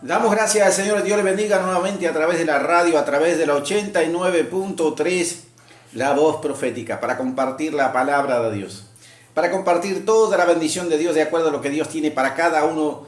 Damos gracias al Señor, Dios le bendiga nuevamente a través de la radio, a través de la 89.3, la voz profética, para compartir la palabra de Dios, para compartir toda la bendición de Dios de acuerdo a lo que Dios tiene para cada uno,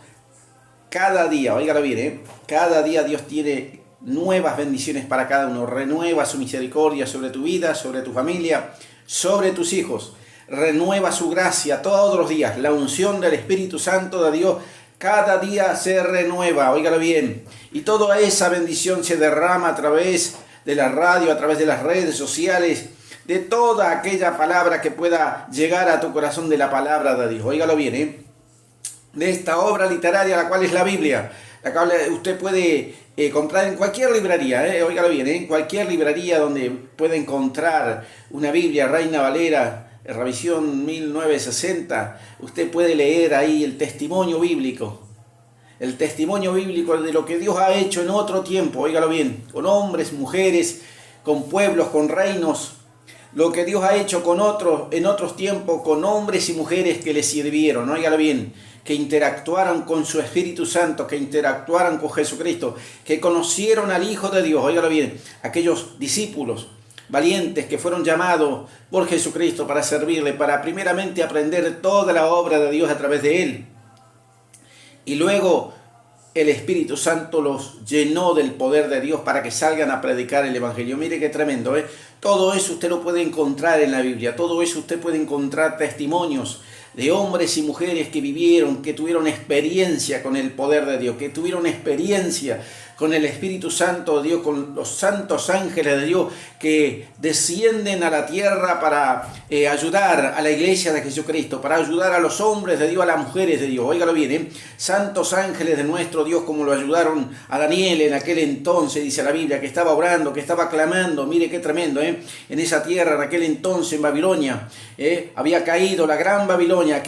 cada día. Óigalo bien, cada día Dios tiene nuevas bendiciones para cada uno, renueva su misericordia sobre tu vida, sobre tu familia, sobre tus hijos, renueva su gracia todos los días, la unción del Espíritu Santo de Dios. Cada día se renueva, óigalo bien, y toda esa bendición se derrama a través de la radio, a través de las redes sociales, de toda aquella palabra que pueda llegar a tu corazón de la palabra de Dios. Óigalo bien, de esta obra literaria, la cual es la Biblia, la cual usted puede comprar en cualquier librería, óigalo bien, en cualquier librería donde pueda encontrar una Biblia, Reina Valera, Revisión 1960, usted puede leer ahí el testimonio bíblico de lo que Dios ha hecho en otro tiempo, óigalo bien, con hombres, mujeres, con pueblos, con reinos, lo que Dios ha hecho con otros, en otros tiempos, con hombres y mujeres que le sirvieron, óigalo bien, que interactuaron con su Espíritu Santo, que interactuaron con Jesucristo, que conocieron al Hijo de Dios, óigalo bien, aquellos discípulos valientes que fueron llamados por Jesucristo para servirle, para primeramente aprender toda la obra de Dios a través de Él. Y luego el Espíritu Santo los llenó del poder de Dios para que salgan a predicar el Evangelio. Mire qué tremendo, Todo eso usted lo puede encontrar en la Biblia, todo eso usted puede encontrar testimonios de hombres y mujeres que vivieron, que tuvieron experiencia con el poder de Dios, que tuvieron experiencia con el Espíritu Santo de Dios, con los santos ángeles de Dios que descienden a la tierra para ayudar a la iglesia de Jesucristo, para ayudar a los hombres de Dios, a las mujeres de Dios. Óigalo bien, santos ángeles de nuestro Dios, como lo ayudaron a Daniel en aquel entonces, dice la Biblia, que estaba orando, que estaba clamando. Mire qué tremendo, en esa tierra, en aquel entonces, en Babilonia, había caído la gran Babilonia,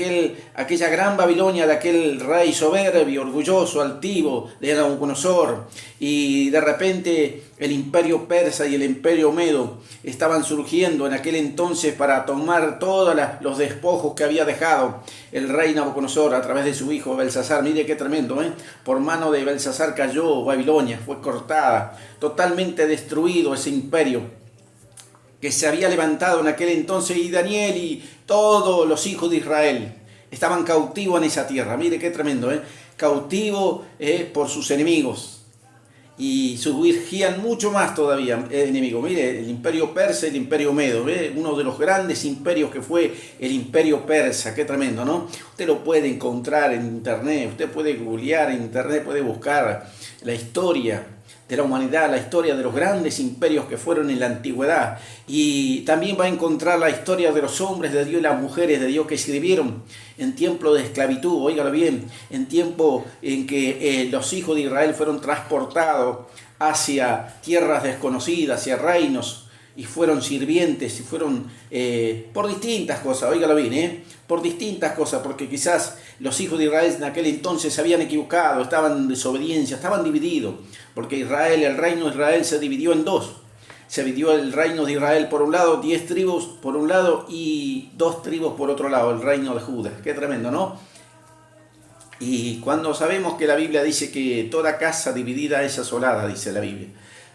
aquella gran Babilonia de aquel rey soberbio, orgulloso, altivo, de Nabucodonosor. Y de repente el imperio persa y el imperio medo estaban surgiendo en aquel entonces para tomar todos los despojos que había dejado el rey Nabucodonosor a través de su hijo Belsasar. Mire qué tremendo, por mano de Belsasar cayó Babilonia, fue cortada, totalmente destruido ese imperio que se había levantado en aquel entonces, y Daniel y todos los hijos de Israel estaban cautivos en esa tierra. Mire qué tremendo, cautivo por sus enemigos. Y surgían mucho más todavía enemigos. Mire, el imperio persa y el imperio medo, uno de los grandes imperios que fue el imperio persa. Qué tremendo, ¿no? Usted lo puede encontrar en internet, usted puede googlear en internet, puede buscar la historia de la humanidad, la historia de los grandes imperios que fueron en la antigüedad, y también va a encontrar la historia de los hombres de Dios y las mujeres de Dios que sirvieron en tiempo de esclavitud, óigalo bien, en tiempo en que los hijos de Israel fueron transportados hacia tierras desconocidas, hacia reinos, y fueron sirvientes, y fueron por distintas cosas, óigalo bien, por distintas cosas, porque quizás los hijos de Israel en aquel entonces se habían equivocado, estaban en desobediencia, estaban divididos, porque Israel, el reino de Israel se dividió en dos. Se dividió el reino de Israel por un lado, 10 tribus por un lado y 2 tribus por otro lado, el reino de Judá. Qué tremendo, ¿no? Y cuando sabemos que la Biblia dice que toda casa dividida es asolada, dice la Biblia.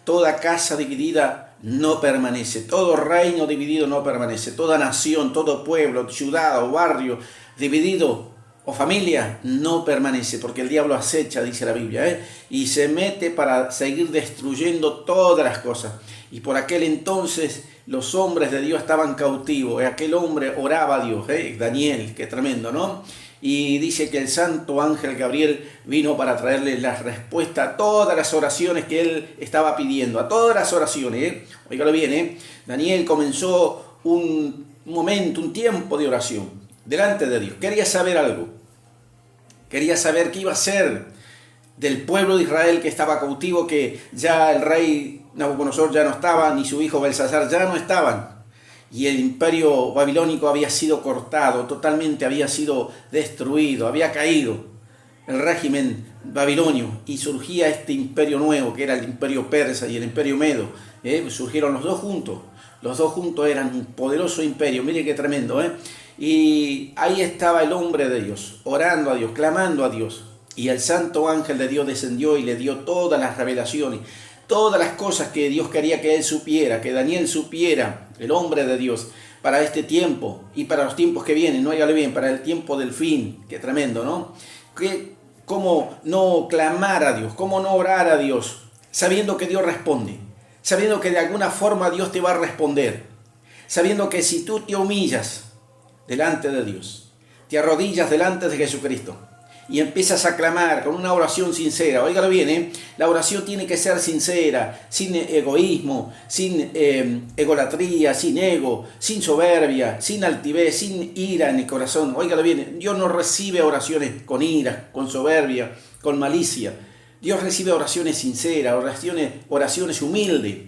Toda casa dividida no permanece, todo reino dividido no permanece, toda nación, todo pueblo, ciudad o barrio dividido o familia no permanece, porque el diablo acecha, dice la Biblia, y se mete para seguir destruyendo todas las cosas. Y por aquel entonces los hombres de Dios estaban cautivos. Aquel hombre oraba a Dios, Daniel, qué tremendo, ¿no? Y dice que el santo ángel Gabriel vino para traerle la respuesta a todas las oraciones que él estaba pidiendo, a todas las oraciones. Óigalo bien, Daniel comenzó un momento, un tiempo de oración delante de Dios. Quería saber algo. Quería saber qué iba a ser del pueblo de Israel que estaba cautivo, que ya el rey Nabucodonosor ya no estaba, ni su hijo Belsasar ya no estaban. Y el imperio babilónico había sido cortado, totalmente había sido destruido, había caído el régimen babilonio y surgía este imperio nuevo que era el imperio persa y el imperio medo. Surgieron los dos juntos eran un poderoso imperio, mire qué tremendo. Y ahí estaba el hombre de Dios, orando a Dios, clamando a Dios. Y el santo ángel de Dios descendió y le dio todas las revelaciones, todas las cosas que Dios quería que él supiera, que Daniel supiera, el hombre de Dios, para este tiempo y para los tiempos que vienen, no hágale bien, para el tiempo del fin. Qué tremendo, ¿no? Cómo no clamar a Dios, cómo no orar a Dios, sabiendo que Dios responde, sabiendo que de alguna forma Dios te va a responder, sabiendo que si tú te humillas delante de Dios, te arrodillas delante de Jesucristo, y empiezas a clamar con una oración sincera. Óigalo bien, la oración tiene que ser sincera, sin egoísmo, sin egolatría, sin ego, sin soberbia, sin altivez, sin ira en el corazón. Óigalo bien, Dios no recibe oraciones con ira, con soberbia, con malicia. Dios recibe oraciones sinceras, oraciones humildes.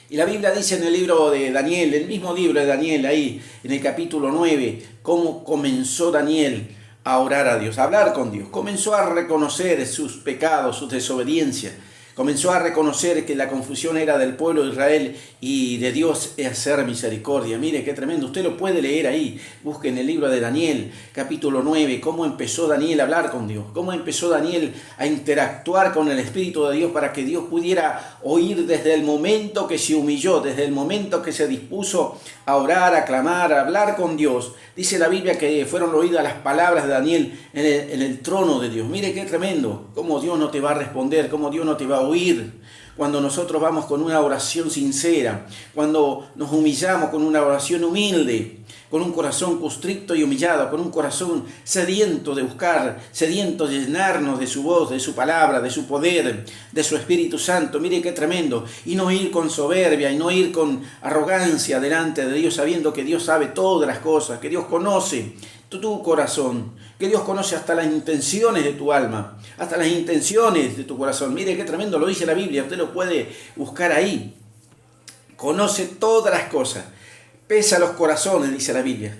Y la Biblia dice en el libro de Daniel, el mismo libro de Daniel, ahí en el capítulo 9, cómo comenzó Daniel a orar a Dios, a hablar con Dios. Comenzó a reconocer sus pecados, sus desobediencias. Comenzó a reconocer que la confusión era del pueblo de Israel y de Dios es hacer misericordia. Mire qué tremendo, usted lo puede leer ahí. Busque en el libro de Daniel, capítulo 9, cómo empezó Daniel a hablar con Dios. Cómo empezó Daniel a interactuar con el Espíritu de Dios para que Dios pudiera oír desde el momento que se humilló, desde el momento que se dispuso a orar, a clamar, a hablar con Dios. Dice la Biblia que fueron oídas las palabras de Daniel en el trono de Dios. Mire qué tremendo, cómo Dios no te va a responder, cómo Dios no te va a oír. Cuando nosotros vamos con una oración sincera, cuando nos humillamos con una oración humilde, con un corazón constricto y humillado, con un corazón sediento de buscar, sediento de llenarnos de su voz, de su palabra, de su poder, de su Espíritu Santo. Mire qué tremendo. Y no ir con soberbia, y no ir con arrogancia delante de Dios, sabiendo que Dios sabe todas las cosas, que Dios conoce tu corazón, que Dios conoce hasta las intenciones de tu alma, hasta las intenciones de tu corazón. Mire qué tremendo, lo dice la Biblia, usted lo puede buscar ahí. Conoce todas las cosas. Pesa los corazones, dice la Biblia.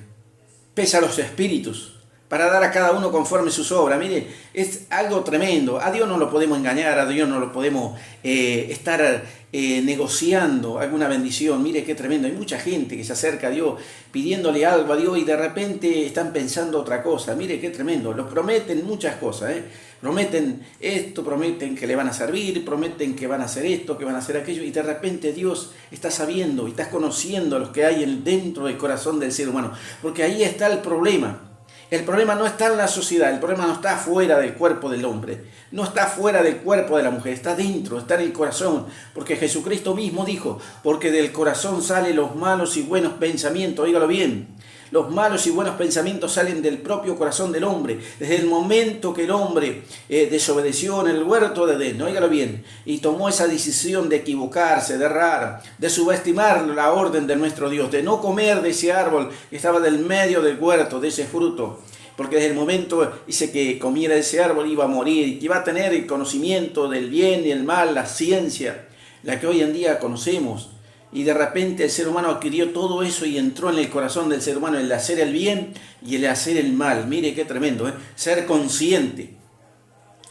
Pesa los espíritus, para dar a cada uno conforme sus obras. Mire, es algo tremendo. A Dios no lo podemos engañar, a Dios no lo podemos estar negociando alguna bendición. Mire qué tremendo. Hay mucha gente que se acerca a Dios pidiéndole algo a Dios y de repente están pensando otra cosa. Mire qué tremendo. Los prometen muchas cosas, Prometen esto, prometen que le van a servir, prometen que van a hacer esto, que van a hacer aquello, y de repente Dios está sabiendo y está conociendo a los que hay dentro del corazón del ser humano. Porque ahí está el problema. El problema no está en la sociedad, el problema no está fuera del cuerpo del hombre, no está fuera del cuerpo de la mujer, está dentro, está en el corazón. Porque Jesucristo mismo dijo, porque del corazón salen los malos y buenos pensamientos, oígalo bien. Los malos y buenos pensamientos salen del propio corazón del hombre. Desde el momento que el hombre desobedeció en el huerto de Edén, óigalo bien, y tomó esa decisión de equivocarse, de errar, de subestimar la orden de nuestro Dios, de no comer de ese árbol que estaba del medio del huerto, de ese fruto. Porque desde el momento dice que comiera de ese árbol iba a morir y que iba a tener el conocimiento del bien y el mal, la ciencia, la que hoy en día conocemos. Y de repente el ser humano adquirió todo eso y entró en el corazón del ser humano el hacer el bien y el hacer el mal. Mire qué tremendo, ser consciente.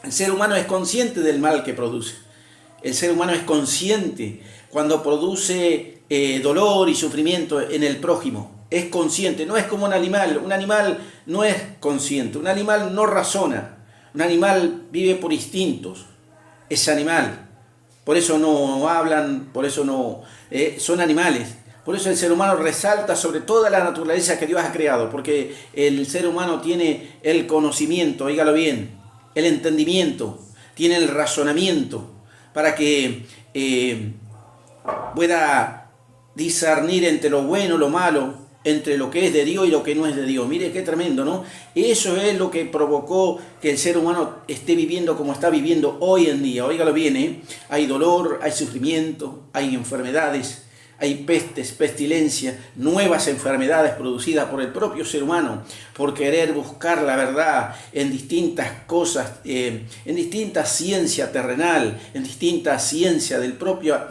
El ser humano es consciente del mal que produce. El ser humano es consciente cuando produce dolor y sufrimiento en el prójimo. Es consciente, no es como un animal. Un animal no es consciente, un animal no razona. Un animal vive por instintos. Es animal. Por eso no hablan, por eso no son animales. Por eso el ser humano resalta sobre toda la naturaleza que Dios ha creado, porque el ser humano tiene el conocimiento, oígalo bien, el entendimiento, tiene el razonamiento para que pueda discernir entre lo bueno y lo malo, entre lo que es de Dios y lo que no es de Dios. Mire qué tremendo, ¿no? Eso es lo que provocó que el ser humano esté viviendo como está viviendo hoy en día. Óigalo bien, ¿eh? Hay dolor, hay sufrimiento, hay enfermedades, hay pestes, pestilencia, nuevas enfermedades producidas por el propio ser humano, por querer buscar la verdad en distintas cosas, en distinta ciencia terrenal, en distinta ciencia de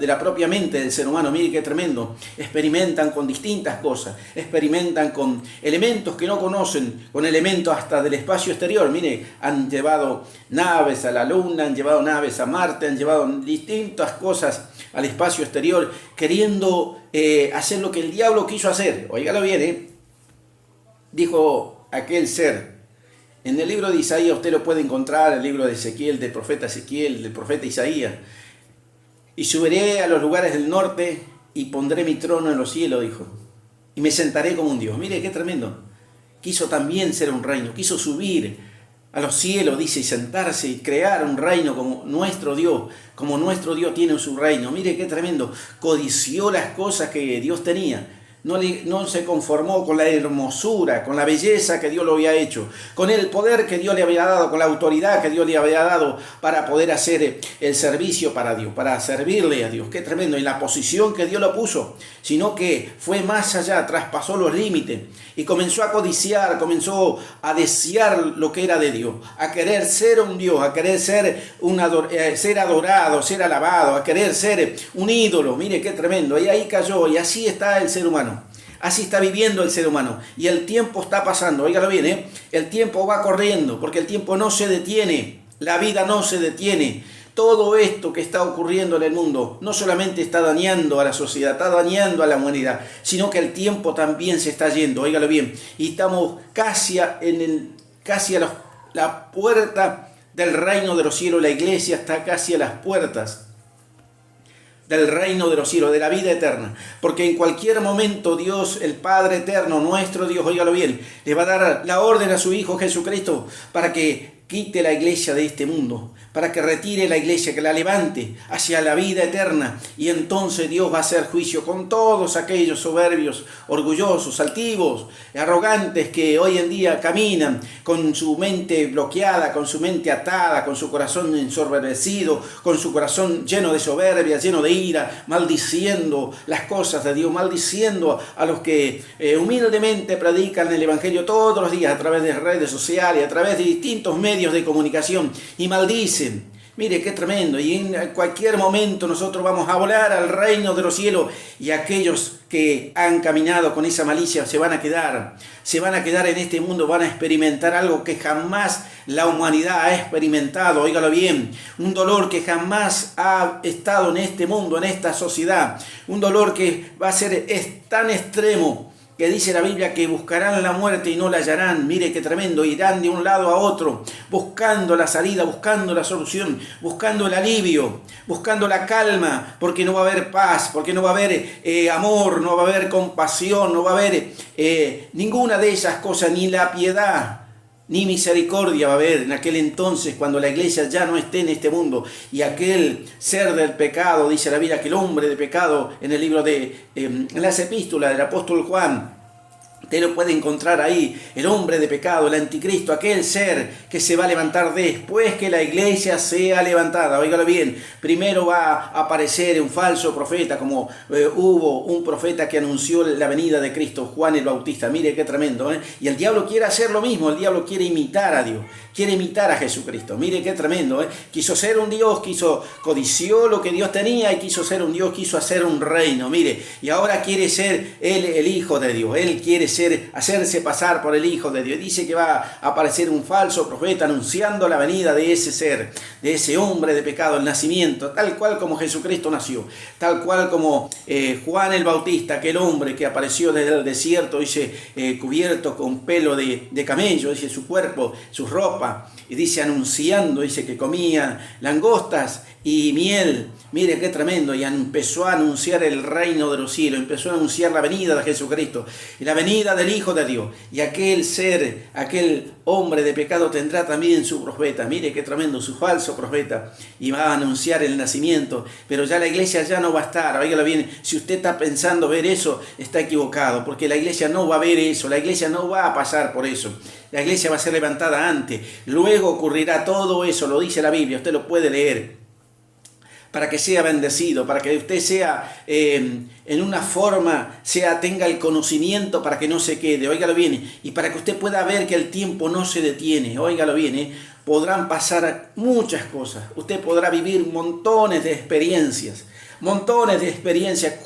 la propia mente del ser humano. Mire qué tremendo. Experimentan con distintas cosas, experimentan con elementos que no conocen, con elementos hasta del espacio exterior. Mire, han llevado naves a la Luna, han llevado naves a Marte, han llevado distintas cosas al espacio exterior, queriendo hacer lo que el diablo quiso hacer. Óigalo bien, ¿eh? Dijo aquel ser, en el libro de Isaías usted lo puede encontrar, el libro de Ezequiel, del profeta Ezequiel, del profeta Isaías. Y subiré a los lugares del norte y pondré mi trono en los cielos, dijo. Y me sentaré como un Dios. Mire qué tremendo. Quiso también ser un reino, quiso subir a los cielos, dice, y sentarse y crear un reino como nuestro Dios tiene su reino. Mire qué tremendo. Codició las cosas que Dios tenía. No se conformó con la hermosura, con la belleza que Dios lo había hecho, con el poder que Dios le había dado, con la autoridad que Dios le había dado para poder hacer el servicio para Dios, para servirle a Dios. Qué tremendo. Y la posición que Dios lo puso, sino que fue más allá, traspasó los límites y comenzó a codiciar, comenzó a desear lo que era de Dios, a querer ser un Dios, a querer ser adorado, ser alabado, a querer ser un ídolo. Mire qué tremendo. Y ahí cayó, y así está el ser humano. Así está viviendo el ser humano. Y el tiempo está pasando. Óigalo bien, ¿eh? El tiempo va corriendo, porque el tiempo no se detiene. La vida no se detiene. Todo esto que está ocurriendo en el mundo no solamente está dañando a la sociedad, está dañando a la humanidad, sino que el tiempo también se está yendo. Óigalo bien. Y estamos casi a la puerta del reino de los cielos. La iglesia está casi a las puertas del reino de los cielos, de la vida eterna. Porque en cualquier momento Dios, el Padre eterno, nuestro Dios, óigalo bien, le va a dar la orden a su Hijo Jesucristo para que quite la iglesia de este mundo, para que retire la iglesia, que la levante hacia la vida eterna. Y entonces Dios va a hacer juicio con todos aquellos soberbios, orgullosos, altivos, arrogantes que hoy en día caminan con su mente bloqueada, con su mente atada, con su corazón ensoberbecido, con su corazón lleno de soberbia, lleno de ira, maldiciendo las cosas de Dios, maldiciendo a los que humildemente predican el Evangelio todos los días a través de redes sociales, a través de distintos medios de comunicación, y maldicen. Mire qué tremendo. Y en cualquier momento nosotros vamos a volar al reino de los cielos, y aquellos que han caminado con esa malicia se van a quedar en este mundo, van a experimentar algo que jamás la humanidad ha experimentado. Óigalo bien, un dolor que jamás ha estado en este mundo, en esta sociedad, un dolor que va a ser tan extremo que dice la Biblia que buscarán la muerte y no la hallarán. Mire qué tremendo. Irán de un lado a otro buscando la salida, buscando la solución, buscando el alivio, buscando la calma, porque no va a haber paz, porque no va a haber amor, no va a haber compasión, no va a haber ninguna de esas cosas, ni la piedad ni misericordia va a haber en aquel entonces, cuando la iglesia ya no esté en este mundo. Y aquel ser del pecado, dice la Biblia, aquel hombre de pecado, en el libro en las epístolas del apóstol Juan, usted lo puede encontrar ahí, el hombre de pecado, el anticristo, aquel ser que se va a levantar después que la iglesia sea levantada. Óigalo bien, primero va a aparecer un falso profeta, como hubo un profeta que anunció la venida de Cristo, Juan el Bautista. Mire qué tremendo, ¿eh? Y el diablo quiere hacer lo mismo, el diablo quiere imitar a Dios, quiere imitar a Jesucristo. Mire qué tremendo, ¿eh? Quiso ser un Dios, codició lo que Dios tenía y quiso ser un Dios, quiso hacer un reino. Mire, y ahora quiere ser él el Hijo de Dios, él quiere hacerse pasar por el Hijo de Dios. Dice que va a aparecer un falso profeta anunciando la venida de ese ser, de ese hombre de pecado, el nacimiento, tal cual como Jesucristo nació, tal cual como Juan el Bautista, aquel hombre que apareció desde el desierto, dice, cubierto con pelo de camello, dice, su cuerpo, su ropa, y dice, anunciando, dice que comía langostas y miel. Mire qué tremendo. Y empezó a anunciar el reino de los cielos, empezó a anunciar la venida de Jesucristo. Y la venida venida del Hijo de Dios. Y aquel ser, aquel hombre de pecado tendrá también su profeta. Mire qué tremendo, su falso profeta. Y va a anunciar el nacimiento. Pero ya la iglesia ya no va a estar. Óigalo bien, si usted está pensando ver eso, está equivocado. Porque la iglesia no va a ver eso. La iglesia no va a pasar por eso. La iglesia va a ser levantada antes. Luego ocurrirá todo eso, lo dice la Biblia. Usted lo puede leer. Para que sea bendecido, para que usted sea en una forma, tenga el conocimiento para que no se quede, óigalo bien, y para que usted pueda ver que el tiempo no se detiene, óigalo bien, podrán pasar muchas cosas, usted podrá vivir montones de experiencias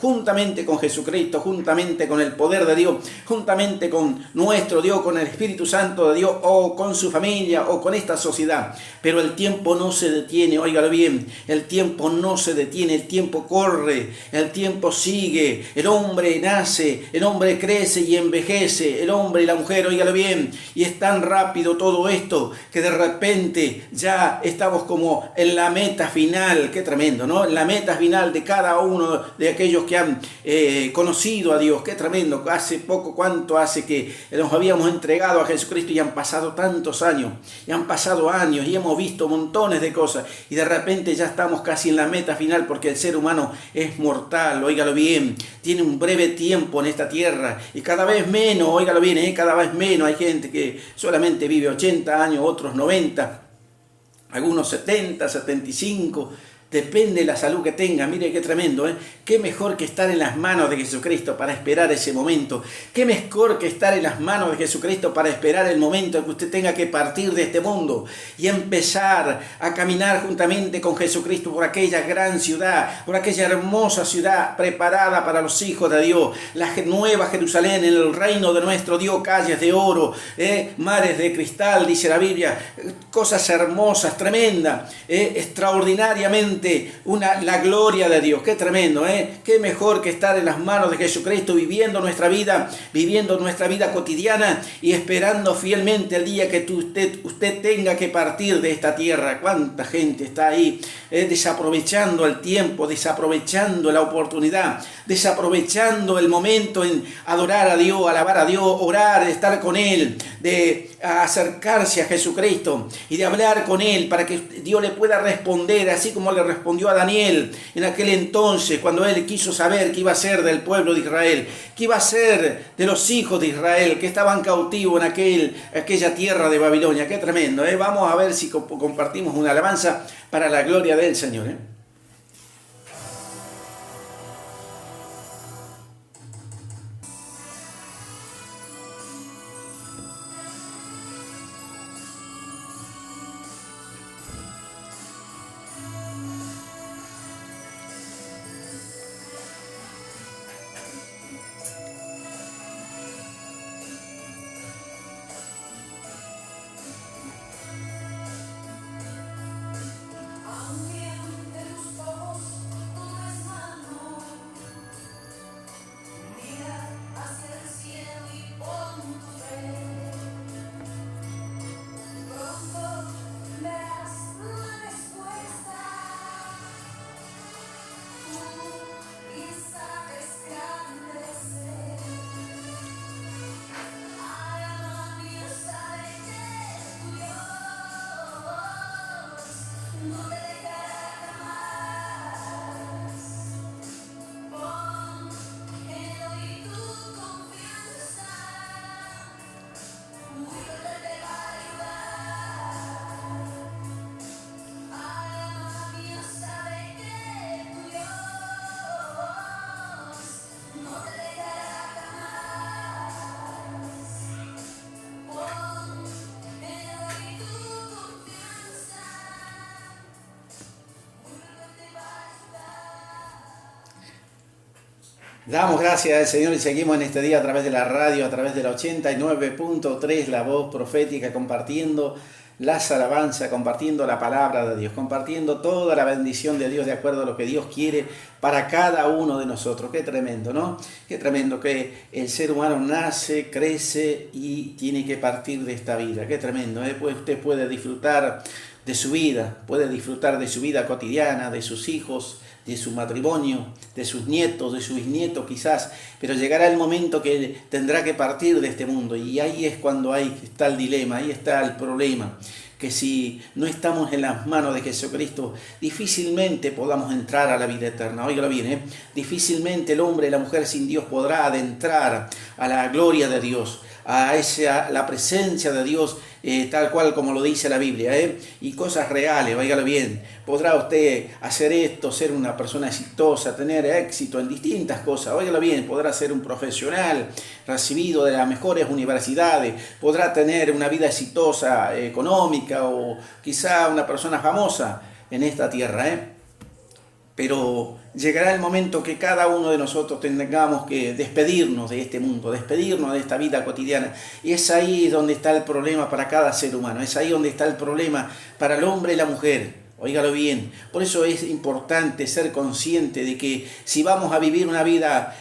juntamente con Jesucristo, juntamente con el poder de Dios, juntamente con nuestro Dios, con el Espíritu Santo de Dios, o con su familia, o con esta sociedad. Pero el tiempo no se detiene, óigalo bien, el tiempo no se detiene, el tiempo corre, el tiempo sigue, el hombre nace, el hombre crece y envejece, el hombre y la mujer, óigalo bien, y es tan rápido todo esto, que de repente ya estamos como en la meta final, qué tremendo, ¿no? En la meta final de cada uno de aquellos que han conocido a Dios. Qué tremendo, hace poco, cuánto hace que nos habíamos entregado a Jesucristo y han pasado tantos años, y han pasado años y hemos visto montones de cosas y de repente ya estamos casi en la meta final, porque el ser humano es mortal, óigalo bien, tiene un breve tiempo en esta tierra y cada vez menos, óigalo bien, cada vez menos. Hay gente que solamente vive 80 años, otros 90, algunos 70, 75. Depende de la salud que tenga. Mire qué tremendo, ¿eh? Qué mejor que estar en las manos de Jesucristo para esperar ese momento. Qué mejor que estar en las manos de Jesucristo para esperar el momento en que usted tenga que partir de este mundo y empezar a caminar juntamente con Jesucristo por aquella gran ciudad, por aquella hermosa ciudad preparada para los hijos de Dios, la nueva Jerusalén, en el reino de nuestro Dios, calles de oro, mares de cristal, dice la Biblia, cosas hermosas, tremendas, extraordinariamente la gloria de Dios. Qué tremendo, qué mejor que estar en las manos de Jesucristo, viviendo nuestra vida cotidiana y esperando fielmente el día que usted tenga que partir de esta tierra. Cuánta gente está ahí desaprovechando el tiempo, desaprovechando la oportunidad, desaprovechando el momento en adorar a Dios, alabar a Dios, orar, estar con Él, de acercarse a Jesucristo y de hablar con Él para que Dios le pueda responder, así como le respondió a Daniel en aquel entonces, cuando él quiso saber qué iba a ser del pueblo de Israel, qué iba a ser de los hijos de Israel que estaban cautivos en aquella tierra de Babilonia. Qué tremendo, Vamos a ver si compartimos una alabanza para la gloria del Señor, Damos gracias al Señor y seguimos en este día a través de la radio, a través de la 89.3, la voz profética, compartiendo las alabanzas, compartiendo la palabra de Dios, compartiendo toda la bendición de Dios de acuerdo a lo que Dios quiere para cada uno de nosotros. Qué tremendo, ¿no? Qué tremendo que el ser humano nace, crece y tiene que partir de esta vida. Qué tremendo, Pues usted puede disfrutar de su vida cotidiana, de sus hijos, de su matrimonio, de sus nietos, de sus bisnietos quizás, pero llegará el momento que tendrá que partir de este mundo, y ahí es cuando está el dilema, ahí está el problema, que si no estamos en las manos de Jesucristo, difícilmente podamos entrar a la vida eterna. Óigalo bien, difícilmente el hombre y la mujer sin Dios podrá adentrar a la gloria de Dios, a la presencia de Dios, tal cual como lo dice la Biblia, y cosas reales, óigalo bien. Podrá usted hacer esto, ser una persona exitosa, tener éxito en distintas cosas, óigalo bien. Podrá ser un profesional recibido de las mejores universidades, podrá tener una vida exitosa económica, o quizá una persona famosa en esta tierra, pero llegará el momento que cada uno de nosotros tengamos que despedirnos de este mundo, despedirnos de esta vida cotidiana. Y es ahí donde está el problema para cada ser humano, es ahí donde está el problema para el hombre y la mujer. Óigalo bien, por eso es importante ser consciente de que si vamos a vivir una vida,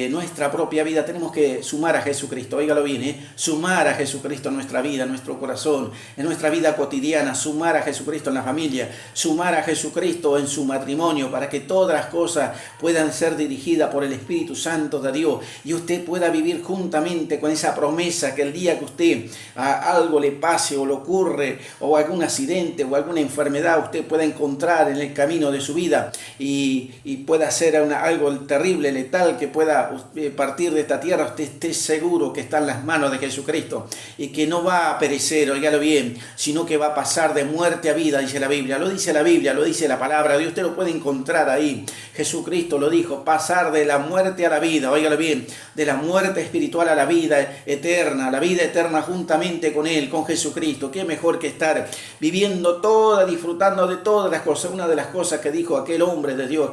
nuestra propia vida, tenemos que sumar a Jesucristo. Óigalo bien, sumar a Jesucristo en nuestra vida, en nuestro corazón, en nuestra vida cotidiana, sumar a Jesucristo en la familia, sumar a Jesucristo en su matrimonio, para que todas las cosas puedan ser dirigidas por el Espíritu Santo de Dios, y usted pueda vivir juntamente con esa promesa que el día que usted algo le pase o le ocurre, o algún accidente o alguna enfermedad, usted pueda encontrar en el camino de su vida y pueda hacer algo terrible, letal, que pueda partir de esta tierra. Usted esté seguro que está en las manos de Jesucristo y que no va a perecer, óigalo bien, sino que va a pasar de muerte a vida, dice la Biblia. Lo dice la Biblia, lo dice la palabra de Dios, usted lo puede encontrar ahí. Jesucristo lo dijo, pasar de la muerte a la vida, óigalo bien, de la muerte espiritual a la vida eterna juntamente con Él, con Jesucristo. Qué mejor que estar viviendo disfrutando de todas las cosas. Una de las cosas que dijo aquel hombre de Dios,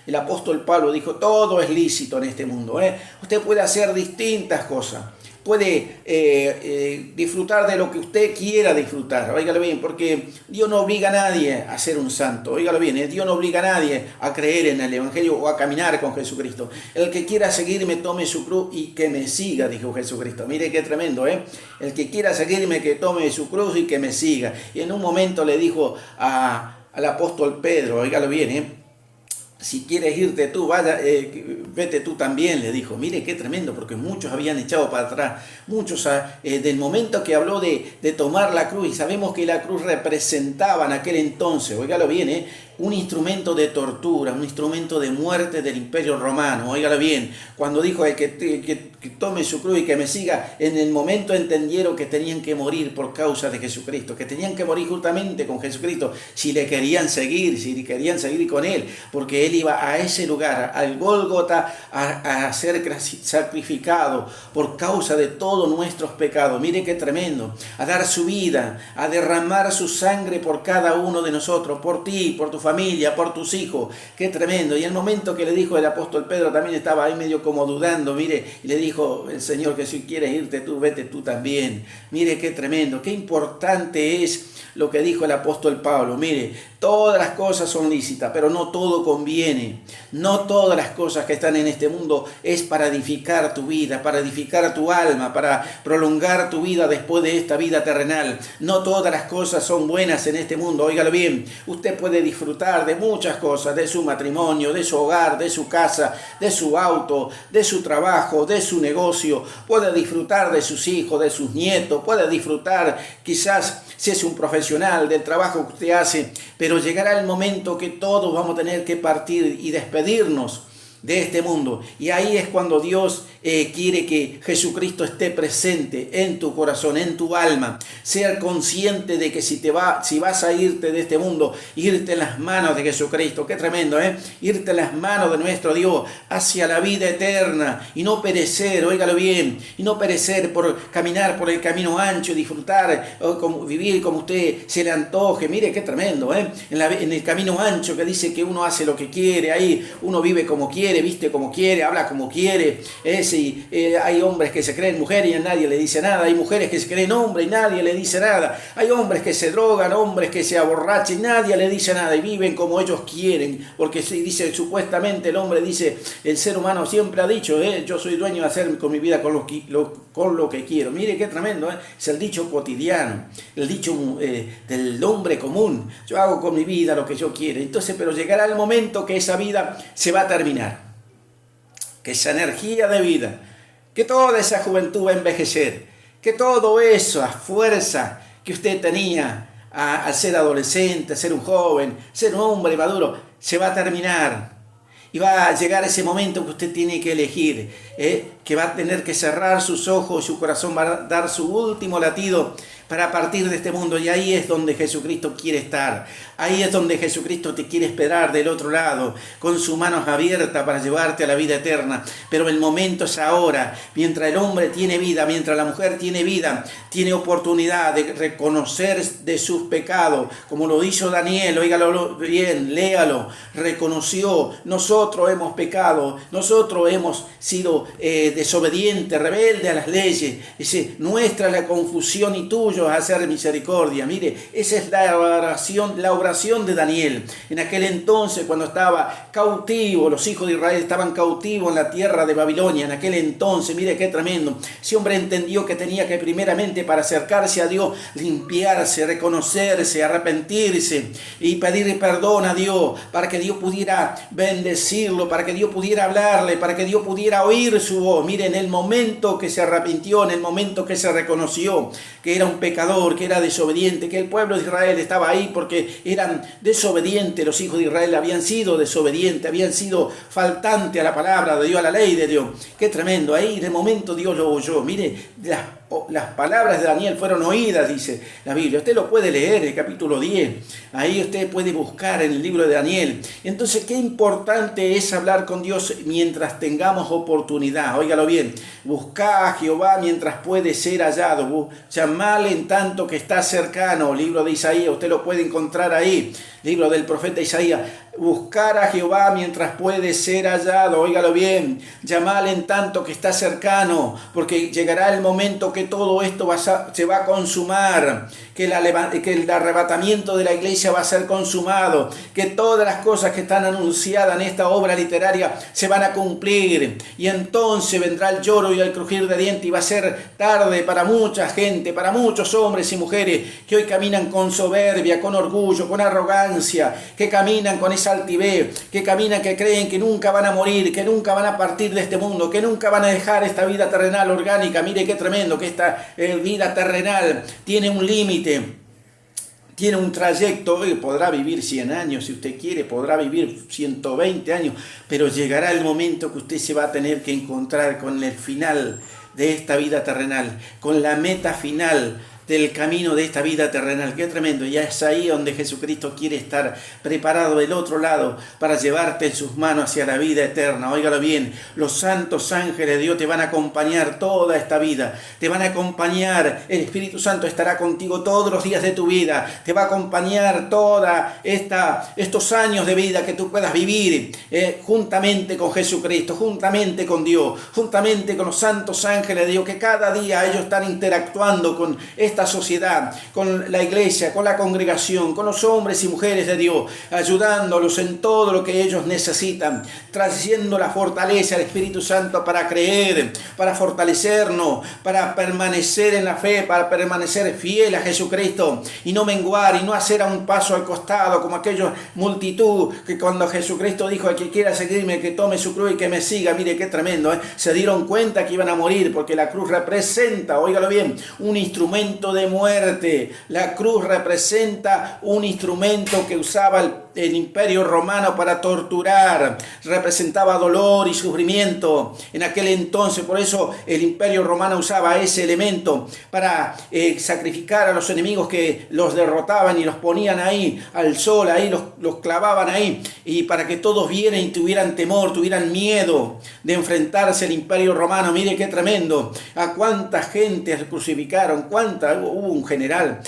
el apóstol Pablo, dijo: todo es lícito en este mundo. Usted puede hacer distintas cosas, puede disfrutar de lo que usted quiera disfrutar. Óigalo bien, porque Dios no obliga a nadie a ser un santo. Óigalo bien, Dios no obliga a nadie a creer en el Evangelio o a caminar con Jesucristo. El que quiera seguirme, tome su cruz y que me siga, dijo Jesucristo. Mire qué tremendo, el que quiera seguirme, que tome su cruz y que me siga. Y en un momento le dijo al apóstol Pedro, óigalo bien, si quieres irte tú, vete tú también, le dijo. Mire qué tremendo, porque muchos habían echado para atrás. Muchos, del momento que habló de tomar la cruz, y sabemos que la cruz representaba en aquel entonces, óigalo bien, un instrumento de tortura, un instrumento de muerte del Imperio Romano. Óigalo bien, cuando dijo que tome su cruz y que me siga, en el momento entendieron que tenían que morir por causa de Jesucristo, que tenían que morir justamente con Jesucristo, si le querían seguir con Él, porque Él iba a ese lugar, al Gólgota, a ser sacrificado por causa de todos nuestros pecados. Mire qué tremendo, a dar su vida, a derramar su sangre por cada uno de nosotros, por ti, por tu familia, por tus hijos. Qué tremendo. Y el momento que le dijo el apóstol Pedro, también estaba ahí medio como dudando, mire, y le dijo el Señor que si quieres irte tú, vete tú también. Mire qué tremendo, qué importante es lo que dijo el apóstol Pablo. Mire, todas las cosas son lícitas, pero no todo conviene. No todas las cosas que están en este mundo es para edificar tu vida, para edificar tu alma, para prolongar tu vida después de esta vida terrenal. No todas las cosas son buenas en este mundo. Óigalo bien, usted puede disfrutar de muchas cosas, de su matrimonio, de su hogar, de su casa, de su auto, de su trabajo, de su negocio. Puede disfrutar de sus hijos, de sus nietos, puede disfrutar quizás, si es un profesional, del trabajo que usted hace, pero llegará el momento que todos vamos a tener que partir y despedirnos de este mundo. Y ahí es cuando Dios quiere que Jesucristo esté presente en tu corazón, en tu alma. Ser consciente de que si vas a irte de este mundo, irte en las manos de Jesucristo. Qué tremendo, irte en las manos de nuestro Dios hacia la vida eterna y no perecer, óigalo bien, y no perecer por caminar por el camino ancho y disfrutar, vivir como usted se le antoje. Mire qué tremendo, en el camino ancho, que dice que uno hace lo que quiere, ahí uno vive como quiere, viste como quiere, habla como quiere, y hay hombres que se creen mujeres y a nadie le dice nada, hay mujeres que se creen hombres y nadie le dice nada, hay hombres que se drogan, hombres que se aborrachan y nadie le dice nada y viven como ellos quieren, porque se dice, supuestamente el hombre dice, el ser humano siempre ha dicho, yo soy dueño de hacer con mi vida con lo que quiero. Mire qué tremendo, es el dicho cotidiano, el dicho del hombre común, yo hago con mi vida lo que yo quiero. Entonces, pero llegará el momento que esa vida se va a terminar, que esa energía de vida, que toda esa juventud va a envejecer, que todo eso, a fuerza que usted tenía al ser adolescente, ser un joven, ser un hombre maduro, se va a terminar. Y va a llegar ese momento que usted tiene que elegir, que va a tener que cerrar sus ojos, su corazón va a dar su último latido para partir de este mundo. Y ahí es donde Jesucristo quiere estar. Ahí es donde Jesucristo te quiere esperar del otro lado, con sus manos abiertas para llevarte a la vida eterna. Pero el momento es ahora, mientras el hombre tiene vida, mientras la mujer tiene vida, tiene oportunidad de reconocer de sus pecados, como lo hizo Daniel, óigalo bien, léalo, reconoció, nosotros hemos pecado, nosotros hemos sido desobedientes, rebeldes a las leyes, dice, nuestra es la confusión y tuyo es hacer misericordia. Mire, esa es la oración de Daniel. En aquel entonces, cuando estaba cautivo, los hijos de Israel estaban cautivos en la tierra de Babilonia, en aquel entonces, mire qué tremendo, ese hombre entendió que tenía que primeramente para acercarse a Dios, limpiarse, reconocerse, arrepentirse y pedir perdón a Dios, para que Dios pudiera bendecirlo, para que Dios pudiera hablarle, para que Dios pudiera oír su voz. Mire, en el momento que se arrepintió, en el momento que se reconoció que era un pecador, que era desobediente, que el pueblo de Israel estaba ahí porque eran desobedientes, los hijos de Israel habían sido desobedientes, habían sido faltantes a la palabra de Dios, a la ley de Dios. Qué tremendo, ahí de momento Dios lo oyó. Mire, las palabras de Daniel fueron oídas, dice la Biblia. Usted lo puede leer, el capítulo 10. Ahí usted puede buscar en el libro de Daniel. Entonces, qué importante es hablar con Dios mientras tengamos oportunidad. Óigalo bien. Buscá a Jehová mientras puede ser hallado. Llamale en tanto que está cercano. Libro de Isaías, usted lo puede encontrar ahí. Libro del profeta Isaías. Buscar a Jehová mientras puede ser hallado. Óigalo bien. Llamale en tanto que está cercano, porque llegará el momento que todo esto se va a consumar, que el arrebatamiento de la iglesia va a ser consumado, que todas las cosas que están anunciadas en esta obra literaria se van a cumplir, y entonces vendrá el lloro y el crujir de dientes, y va a ser tarde para mucha gente, para muchos hombres y mujeres que hoy caminan con soberbia, con orgullo, con arrogancia, que caminan con esa altivez, que caminan, que creen que nunca van a morir, que nunca van a partir de este mundo, que nunca van a dejar esta vida terrenal orgánica. Mire qué tremendo, que esta vida terrenal tiene un límite, tiene un trayecto. Podrá vivir 100 años si usted quiere, podrá vivir 120 años, pero llegará el momento que usted se va a tener que encontrar con el final de esta vida terrenal, con la meta final del camino de esta vida terrenal. Qué tremendo. Ya es ahí donde Jesucristo quiere estar preparado del otro lado para llevarte en sus manos hacia la vida eterna. Óigalo bien, los santos ángeles de Dios te van a acompañar toda esta vida, te van a acompañar, el Espíritu Santo estará contigo todos los días de tu vida, te va a acompañar toda estos años de vida que tú puedas vivir juntamente con Jesucristo, juntamente con Dios, juntamente con los santos ángeles de Dios, que cada día ellos están interactuando con esta sociedad, con la iglesia, con la congregación, con los hombres y mujeres de Dios, ayudándolos en todo lo que ellos necesitan, trayendo la fortaleza del Espíritu Santo para creer, para fortalecernos, para permanecer en la fe, para permanecer fiel a Jesucristo y no menguar y no hacer a un paso al costado como aquellos multitud que cuando Jesucristo dijo: a quien quiera seguirme, que tome su cruz y que me siga. Mire qué tremendo, se dieron cuenta que iban a morir, porque la cruz representa, óigalo bien, un instrumento de muerte. La cruz representa un instrumento que usaba el imperio romano para torturar, representaba dolor y sufrimiento en aquel entonces. Por eso el imperio romano usaba ese elemento para sacrificar a los enemigos que los derrotaban y los ponían ahí al sol, ahí los clavaban ahí, y para que todos vieran y tuvieran temor, tuvieran miedo de enfrentarse al imperio romano. Mire qué tremendo, a cuánta gente crucificaron, hubo un general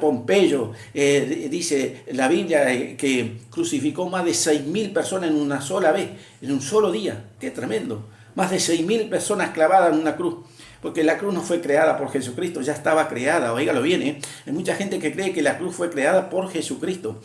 Pompeyo, dice la Biblia que crucificó más de 6.000 personas en una sola vez, en un solo día. Qué tremendo. Más de 6.000 personas clavadas en una cruz. Porque la cruz no fue creada por Jesucristo, ya estaba creada, oígalo bien, ¿eh? Hay mucha gente que cree que la cruz fue creada por Jesucristo.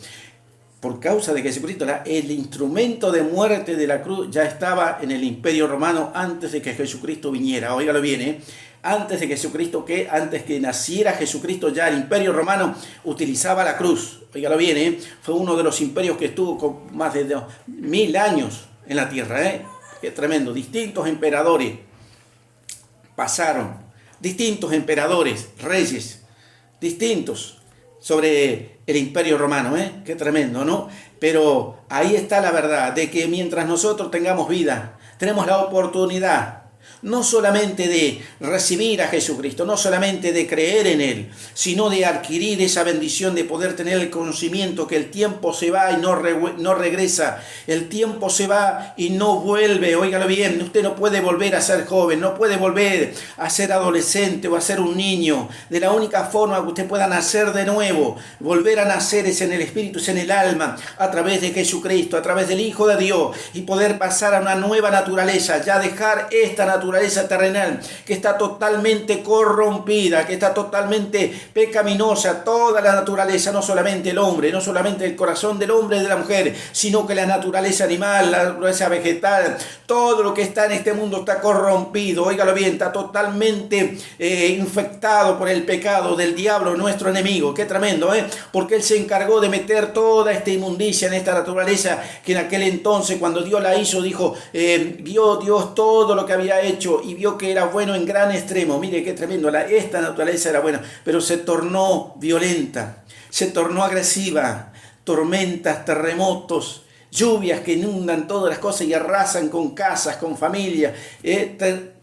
Por causa de Jesucristo, el instrumento de muerte de la cruz ya estaba en el Imperio Romano antes de que Jesucristo viniera, oígalo bien, ¿eh? Antes que naciera Jesucristo, ya el Imperio Romano utilizaba la cruz, oígalo bien, ¿eh? Fue uno de los imperios que estuvo con más de 1000 años en la tierra, ¿eh? Qué tremendo, distintos emperadores pasaron, distintos emperadores, reyes, distintos sobre el Imperio Romano, ¿eh? Qué tremendo, ¿no? Pero ahí está la verdad, de que mientras nosotros tengamos vida, tenemos la oportunidad no solamente de recibir a Jesucristo, no solamente de creer en Él, sino de adquirir esa bendición de poder tener el conocimiento que el tiempo se va y no regresa, el tiempo se va y no vuelve, óigalo bien, usted no puede volver a ser joven, no puede volver a ser adolescente o a ser un niño, de la única forma que usted pueda nacer de nuevo, volver a nacer es en el Espíritu, es en el alma, a través de Jesucristo, a través del Hijo de Dios, y poder pasar a una nueva naturaleza, ya dejar esta naturaleza terrenal que está totalmente corrompida, que está totalmente pecaminosa, toda la naturaleza, no solamente el hombre, no solamente el corazón del hombre y de la mujer, sino que la naturaleza animal, la naturaleza vegetal, todo lo que está en este mundo está corrompido, óigalo bien, está totalmente infectado por el pecado del diablo, nuestro enemigo. Qué tremendo, porque él se encargó de meter toda esta inmundicia en esta naturaleza que en aquel entonces, cuando Dios la hizo, dijo, vio Dios todo lo que había hecho y vio que era bueno en gran extremo. Mire qué tremendo, esta naturaleza era buena, pero se tornó violenta, se tornó agresiva, tormentas, terremotos, lluvias que inundan todas las cosas y arrasan con casas, con familias,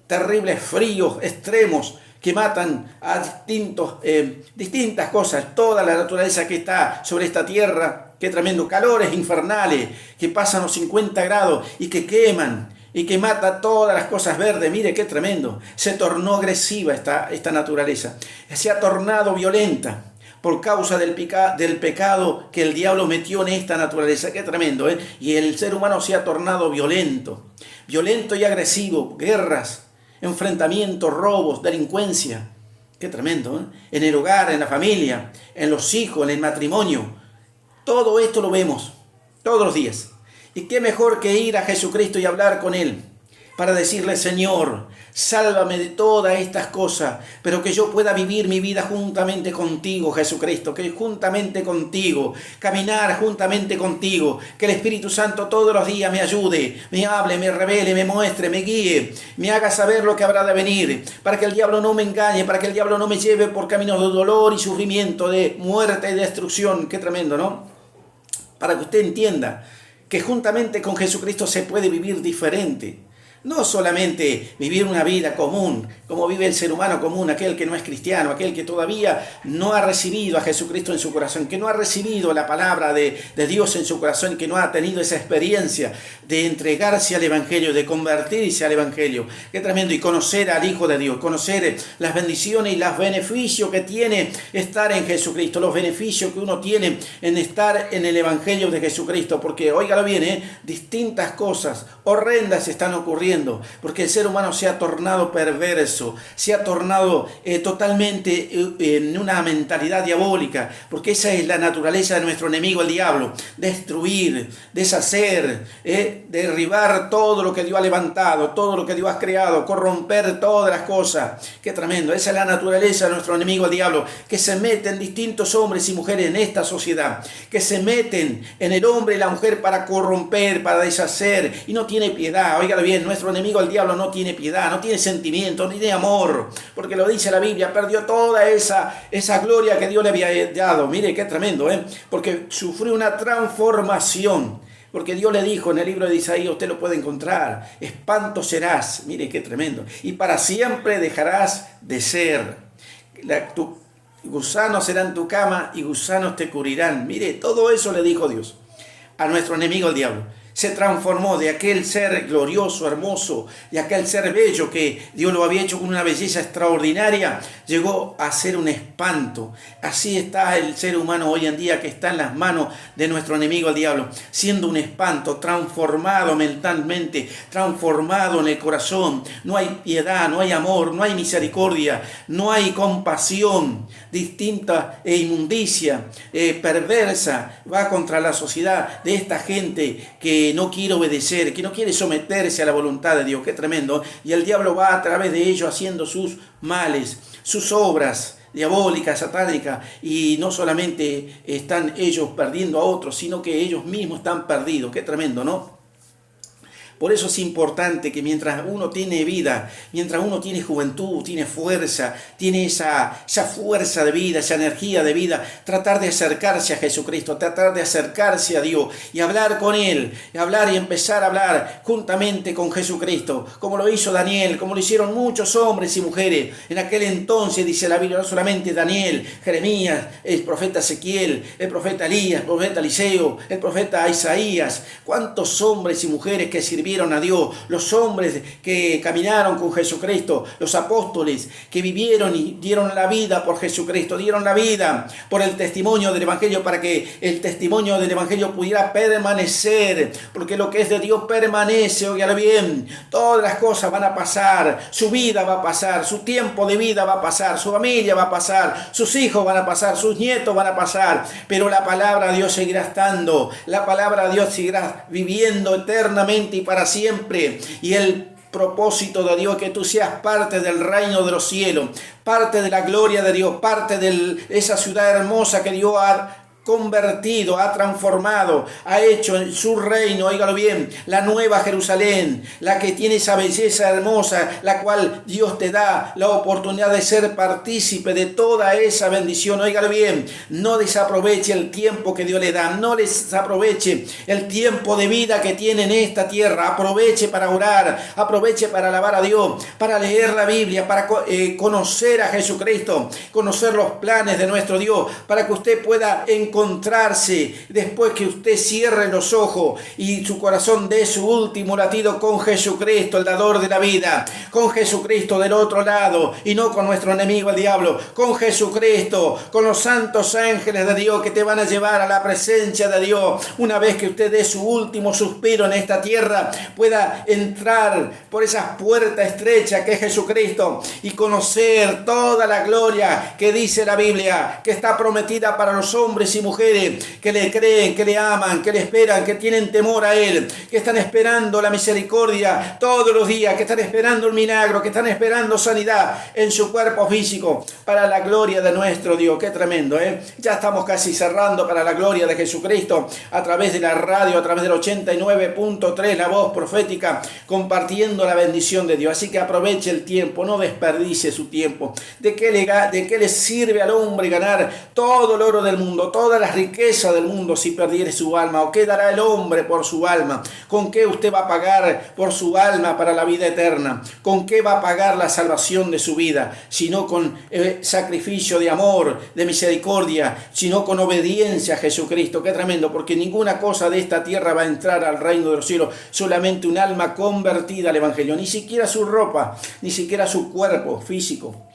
terribles fríos extremos que matan a distintas cosas, toda la naturaleza que está sobre esta tierra. Qué tremendo, calores infernales que pasan los 50 grados y que queman y que mata todas las cosas verdes. Mire qué tremendo, se tornó agresiva esta naturaleza, se ha tornado violenta por causa del pecado que el diablo metió en esta naturaleza. Qué tremendo, y el ser humano se ha tornado violento y agresivo, guerras, enfrentamientos, robos, delincuencia. Qué tremendo, en el hogar, en la familia, en los hijos, en el matrimonio. Todo esto lo vemos todos los días. Y qué mejor que ir a Jesucristo y hablar con Él para decirle, Señor, sálvame de todas estas cosas, pero que yo pueda vivir mi vida juntamente contigo, Jesucristo, que juntamente contigo, caminar juntamente contigo, que el Espíritu Santo todos los días me ayude, me hable, me revele, me muestre, me guíe, me haga saber lo que habrá de venir, para que el diablo no me engañe, para que el diablo no me lleve por caminos de dolor y sufrimiento, de muerte y destrucción. Qué tremendo, ¿no? Para que usted entienda que juntamente con Jesucristo se puede vivir diferente. No solamente vivir una vida común, como vive el ser humano común, aquel que no es cristiano, aquel que todavía no ha recibido a Jesucristo en su corazón, que no ha recibido la palabra de Dios en su corazón, que no ha tenido esa experiencia de entregarse al Evangelio, de convertirse al Evangelio. Qué tremendo, y conocer al Hijo de Dios, conocer las bendiciones y los beneficios que tiene estar en Jesucristo, los beneficios que uno tiene en estar en el Evangelio de Jesucristo, porque, óigalo bien, distintas cosas horrendas están ocurriendo, porque el ser humano se ha tornado perverso, se ha tornado totalmente en una mentalidad diabólica, porque esa es la naturaleza de nuestro enemigo, el diablo: destruir, deshacer, derribar todo lo que Dios ha levantado, todo lo que Dios ha creado, corromper todas las cosas. Qué tremendo, esa es la naturaleza de nuestro enemigo, el diablo, que se meten distintos hombres y mujeres en esta sociedad, que se meten en el hombre y la mujer para corromper, para deshacer, y no tiene piedad. Óigalo bien, nuestro enemigo el diablo no tiene piedad, no tiene sentimiento, no tiene amor, porque lo dice la Biblia, perdió toda esa gloria que Dios le había dado. Mire qué tremendo, porque sufrió una transformación, porque Dios le dijo en el libro de Isaías, usted lo puede encontrar: espanto serás, mire qué tremendo, y para siempre dejarás de ser. Gusanos serán tu cama y gusanos te cubrirán. Mire, todo eso le dijo Dios a nuestro enemigo el diablo. se transformó de aquel ser glorioso, hermoso, de aquel ser bello que Dios lo había hecho con una belleza extraordinaria, llegó a ser un espanto. Así está el ser humano hoy en día, que está en las manos de nuestro enemigo el diablo, siendo un espanto, transformado mentalmente, transformado en el corazón. No hay piedad, no hay amor, no hay misericordia, no hay compasión, distinta e inmundicia, perversa, va contra la sociedad de esta gente que no quiere obedecer, que no quiere someterse a la voluntad de Dios. Qué tremendo. Y el diablo va a través de ellos haciendo sus males, sus obras diabólicas, satánicas, y no solamente están ellos perdiendo a otros, sino que ellos mismos están perdidos. Qué tremendo, ¿no? Por eso es importante que mientras uno tiene vida, mientras uno tiene juventud, tiene fuerza, tiene esa fuerza de vida, esa energía de vida, tratar de acercarse a Jesucristo, tratar de acercarse a Dios y hablar con Él, y hablar y empezar a hablar juntamente con Jesucristo, como lo hizo Daniel, como lo hicieron muchos hombres y mujeres. En aquel entonces, dice la Biblia, no solamente Daniel, Jeremías, el profeta Ezequiel, el profeta Elías, el profeta Eliseo, el profeta Isaías, cuántos hombres y mujeres que sirvieron a Dios, los hombres que caminaron con Jesucristo, los apóstoles que vivieron y dieron la vida por Jesucristo, dieron la vida por el testimonio del Evangelio, para que el testimonio del Evangelio pudiera permanecer, porque lo que es de Dios permanece. Óigalo bien, todas las cosas van a pasar, su vida va a pasar, su tiempo de vida va a pasar, su familia va a pasar, sus hijos van a pasar, sus nietos van a pasar, pero la palabra de Dios seguirá estando, la palabra de Dios seguirá viviendo eternamente y para siempre. Y el propósito de Dios es que tú seas parte del reino de los cielos, parte de la gloria de Dios, parte de esa ciudad hermosa que Dios ha convertido, ha transformado, ha hecho en su reino. Óigalo bien, la nueva Jerusalén, la que tiene esa belleza hermosa, la cual Dios te da la oportunidad de ser partícipe de toda esa bendición. Óigalo bien, no desaproveche el tiempo que Dios le da, no desaproveche el tiempo de vida que tiene en esta tierra. Aproveche para orar, aproveche para alabar a Dios, para leer la Biblia, para conocer a Jesucristo, conocer los planes de nuestro Dios, para que usted pueda encontrarse después que usted cierre los ojos y su corazón dé su último latido con Jesucristo, el dador de la vida, con Jesucristo del otro lado, y no con nuestro enemigo el diablo, con Jesucristo, con los santos ángeles de Dios que te van a llevar a la presencia de Dios. Una vez que usted dé su último suspiro en esta tierra, pueda entrar por esas puertas estrechas que es Jesucristo y conocer toda la gloria que dice la Biblia, que está prometida para los hombres y mujeres que le creen, que le aman, que le esperan, que tienen temor a Él, que están esperando la misericordia todos los días, que están esperando un milagro, que están esperando sanidad en su cuerpo físico, para la gloria de nuestro Dios. Qué tremendo, ¿eh? Ya estamos casi cerrando para la gloria de Jesucristo, a través de la radio, a través del 89.3, la voz profética, compartiendo la bendición de Dios. Así que aproveche el tiempo, no desperdicie su tiempo. ¿De qué le sirve al hombre ganar todo el oro del mundo, toda la riqueza del mundo, si perdiere su alma? ¿O qué dará el hombre por su alma? ¿Con qué usted va a pagar por su alma para la vida eterna? ¿Con qué va a pagar la salvación de su vida? Sino con sacrificio de amor, de misericordia, sino con obediencia a Jesucristo. Qué tremendo, porque ninguna cosa de esta tierra va a entrar al reino de los cielos, solamente un alma convertida al Evangelio. Ni siquiera su ropa, ni siquiera su cuerpo físico.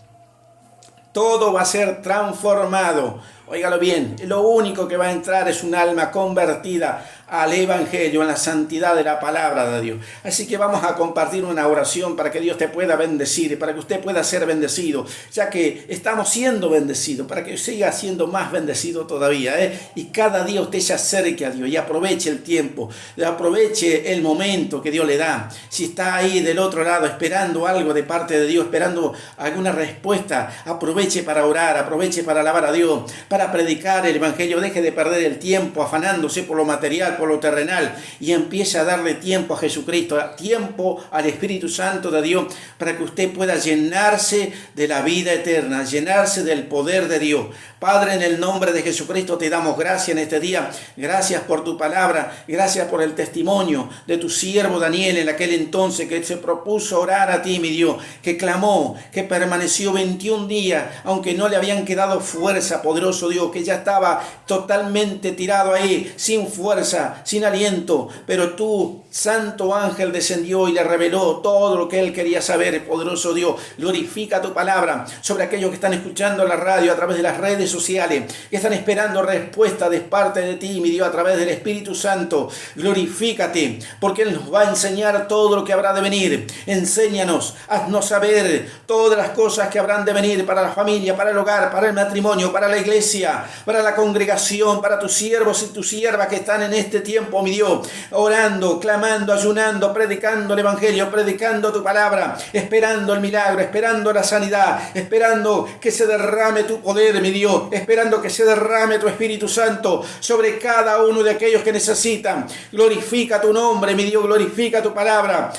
Todo va a ser transformado. Óigalo bien, lo único que va a entrar es un alma convertida al Evangelio, en la santidad de la palabra de Dios. Así que vamos a compartir una oración para que Dios te pueda bendecir, para que usted pueda ser bendecido, ya que estamos siendo bendecidos, para que siga siendo más bendecido todavía, y cada día usted se acerque a Dios y aproveche el tiempo, aproveche el momento que Dios le da. Si está ahí del otro lado esperando algo de parte de Dios, esperando alguna respuesta, aproveche para orar, aproveche para alabar a Dios, para predicar el Evangelio. Deje de perder el tiempo afanándose por lo material, por lo terrenal, y empiece a darle tiempo a Jesucristo, tiempo al Espíritu Santo de Dios, para que usted pueda llenarse de la vida eterna, llenarse del poder de Dios. Padre, en el nombre de Jesucristo te damos gracias en este día. Gracias por tu palabra, gracias por el testimonio de tu siervo Daniel en aquel entonces, que se propuso orar a ti, mi Dios, que clamó, que permaneció 21 días, aunque no le habían quedado fuerza, poderoso Dios, que ya estaba totalmente tirado ahí, sin fuerza, fuerza, sin aliento, pero tú, santo ángel, descendió y le reveló todo lo que él quería saber. Poderoso Dios, glorifica tu palabra sobre aquellos que están escuchando la radio a través de las redes sociales, que están esperando respuesta de parte de ti, mi Dios, a través del Espíritu Santo. Glorifícate, porque él nos va a enseñar todo lo que habrá de venir. Enséñanos, haznos saber todas las cosas que habrán de venir para la familia, para el hogar, para el matrimonio, para la iglesia, para la congregación, para tus siervos y tus siervas que están en este tiempo, mi Dios, orando, clamando, ayunando, predicando el Evangelio, predicando tu palabra, esperando el milagro, esperando la sanidad, esperando que se derrame tu poder, mi Dios, esperando que se derrame tu Espíritu Santo sobre cada uno de aquellos que necesitan. Glorifica tu nombre, mi Dios, glorifica tu palabra.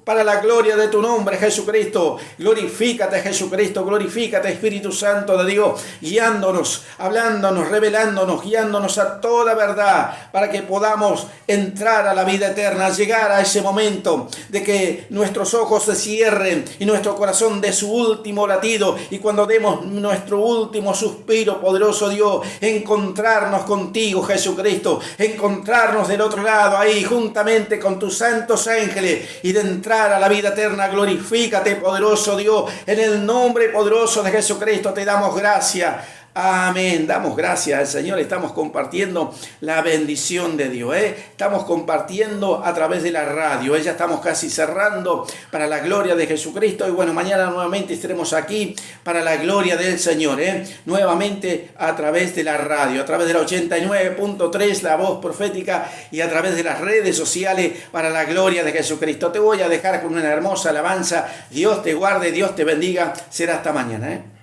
Para la gloria de tu nombre, Jesucristo. Glorifícate, Jesucristo, glorifícate, Espíritu Santo de Dios, guiándonos, hablándonos, revelándonos, guiándonos a toda verdad, para que podamos entrar a la vida eterna, llegar a ese momento de que nuestros ojos se cierren y nuestro corazón dé su último latido, y cuando demos nuestro último suspiro, poderoso Dios, encontrarnos contigo, Jesucristo, encontrarnos del otro lado, ahí, juntamente con tus santos ángeles, y de entrar a la vida eterna. Glorifícate, poderoso Dios, en el nombre poderoso de Jesucristo te damos gracias. Amén. Damos gracias al Señor. Estamos compartiendo la bendición de Dios. Estamos compartiendo a través de la radio. Ya estamos casi cerrando para la gloria de Jesucristo. Y bueno, mañana nuevamente estaremos aquí para la gloria del Señor. Nuevamente a través de la radio, a través de la 89.3, la voz profética, y a través de las redes sociales para la gloria de Jesucristo. Te voy a dejar con una hermosa alabanza. Dios te guarde, Dios te bendiga. Será hasta mañana.